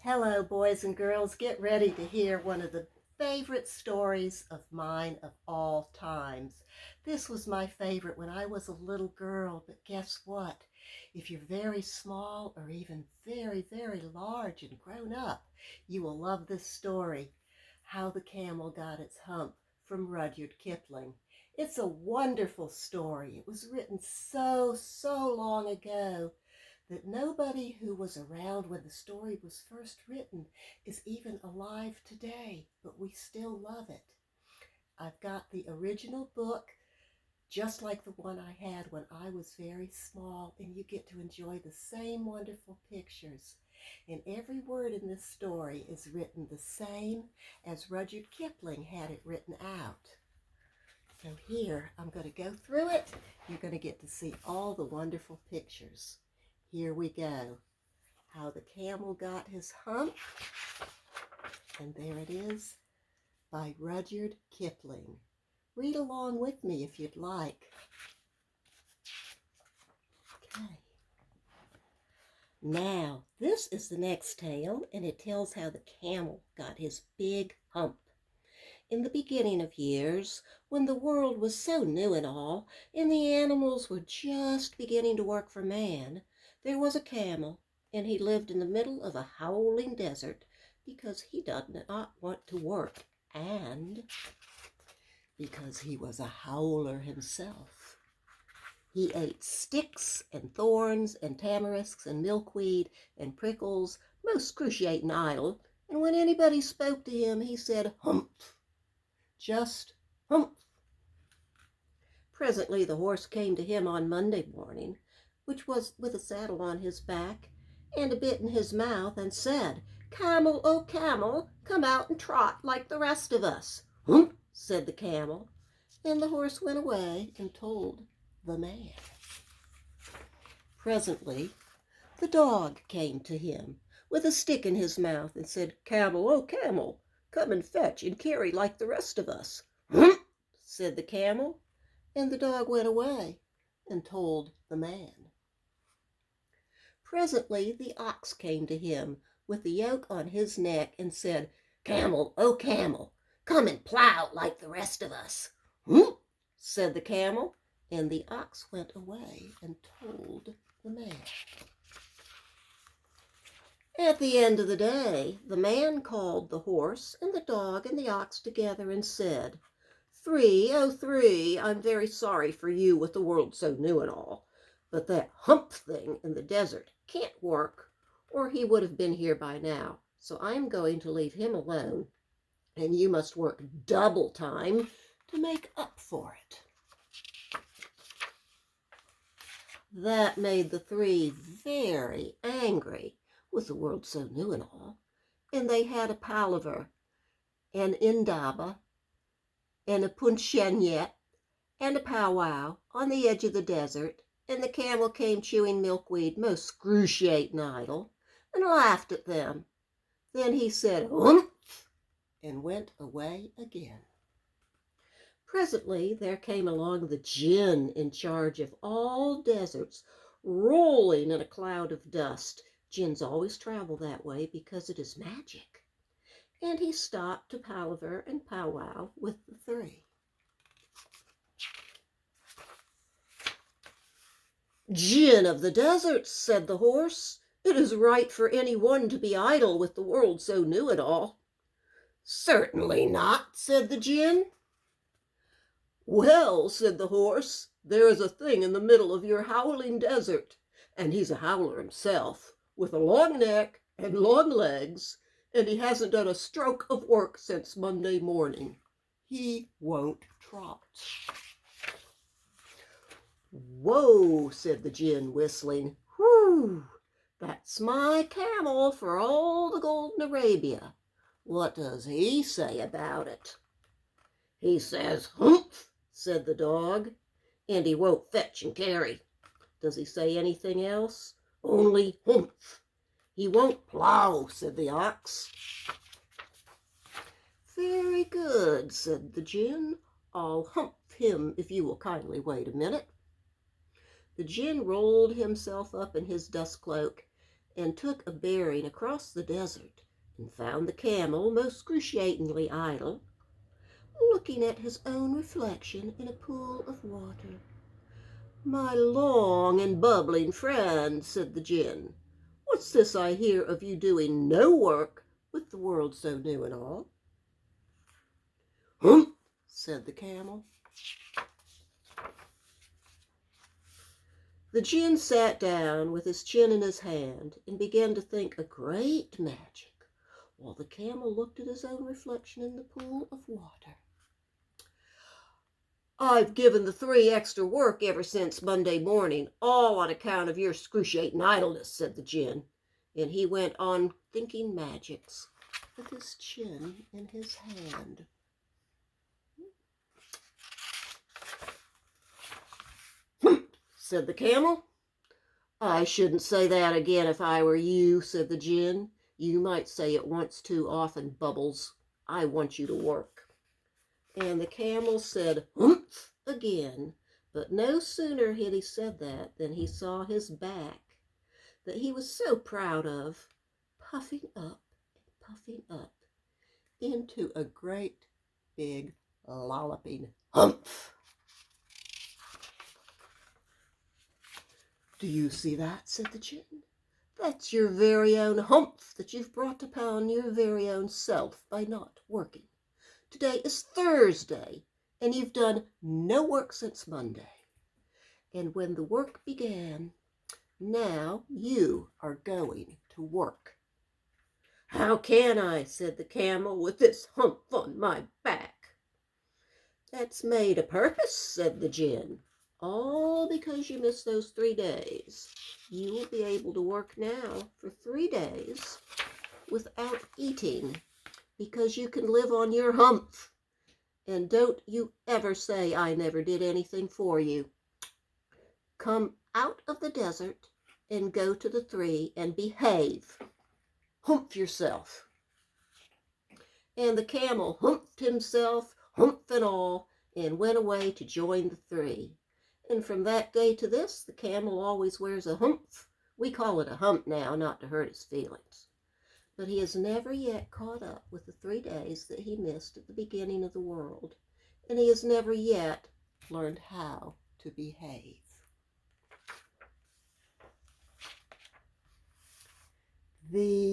Hello, boys and girls. Get ready to hear one of the favorite stories of mine of all times. This was my favorite when I was a little girl, but guess what? If you're very small or even very, very large and grown up, you will love this story, How the Camel Got Its Hump from Rudyard Kipling. It's a wonderful story. It was written so long ago that nobody who was around when the story was first written is even alive today, but we still love it. I've got the original book, just like the one I had when I was very small, and you get to enjoy the same wonderful pictures. And every word in this story is written the same as Rudyard Kipling had it written out. So here, I'm going to go through it. You're going to get to see all the wonderful pictures. Here we go. How the Camel Got His Hump. And there it is by Rudyard Kipling. Read along with me if you'd like. Okay. Now, this is the next tale, and it tells how the camel got his big hump. In the beginning of years, when the world was so new and all, and the animals were just beginning to work for man, there was a camel, and he lived in the middle of a howling desert because he did not want to work, and because he was a howler himself. He ate sticks and thorns and tamarisks and milkweed and prickles, most excruciating idle, and when anybody spoke to him, he said, "Humph," just humph. Presently the horse came to him on Monday morning, which was with a saddle on his back and a bit in his mouth, and said, "Camel, oh camel, come out and trot like the rest of us." "Humph," said the camel, and the horse went away and told the man. Presently the dog came to him with a stick in his mouth and said, "Camel, oh camel, come and fetch and carry like the rest of us." "Humph," said the camel, and the dog went away and told the man. Presently the ox came to him with the yoke on his neck and said, "Camel, oh camel, come and plow like the rest of us." "Humph," said the camel, and the ox went away and told the man. At the end of the day, the man called the horse and the dog and the ox together and said, "Three, oh three, I'm very sorry for you with the world so new and all, but that hump thing in the desert can't work, or he would have been here by now, so I'm going to leave him alone, and you must work double time to make up for it." That made the three very angry with the world so new and all, and they had a palaver, an indaba, and a punchenyet, and a powwow on the edge of the desert, and the camel came chewing milkweed most excruciating idle, and laughed at them. Then he said, "Humph," and went away again. Presently there came along the djinn in charge of all deserts, rolling in a cloud of dust. Djinns always travel that way because it is magic. And he stopped to palaver and powwow with the three. "Djinn of the deserts," said the horse, "it is right for any one to be idle with the world so new and all." "Certainly not," said the djinn. "Well," said the horse, "there is a thing in the middle of your howling desert, and he's a howler himself, with a long neck and long legs, and he hasn't done a stroke of work since Monday morning. He won't trot." "Whoa," said the djinn, whistling. "Whew, that's my camel for all the golden Arabia. What does he say about it?" "He says, 'Humph,'" said the dog, "and he won't fetch and carry." "Does he say anything else?" "Only 'Humph.' He won't plow," said the ox. "Very good," said the djinn. "I'll humph him if you will kindly wait a minute." The djinn rolled himself up in his dust cloak and took a bearing across the desert, and found the camel most excruciatingly idle, looking at his own reflection in a pool of water. "My long and bubbling friend," said the gin, "what's this I hear of you doing no work, with the world so new and all?" "Humph," said the camel. The gin sat down with his chin in his hand and began to think a great magic, while the camel looked at his own reflection in the pool of water. "I've given the 3 extra work ever since Monday morning, all on account of your excruciating idleness," said the gin, and he went on thinking magics with his chin in his hand. Said the camel. "I shouldn't say that again if I were you," said the gin. "You might say it once too often, Bubbles. I want you to work." And the camel said "Humph" again, but no sooner had he said that than he saw his back, that he was so proud of, puffing up into a great big lolloping humph. "Do you see that?" said the gin. "That's your very own humph that you've brought upon your very own self by not working. Today is Thursday, and you've done no work since Monday. And when the work began, now you are going to work." "How can I," said the camel, "with this hump on my back?" "That's made a purpose," said the gin. "All because you missed those 3 days. You will be able to work now for 3 days without eating, because you can live on your hump. And don't you ever say I never did anything for you. Come out of the desert and go to the 3 and behave. Humph yourself." And the camel humphed himself, humph and all, and went away to join the 3. And from that day to this, the camel always wears a humph. We call it a hump now, not to hurt his feelings. But he has never yet caught up with the 3 days that he missed at the beginning of the world. And he has never yet learned how to behave. The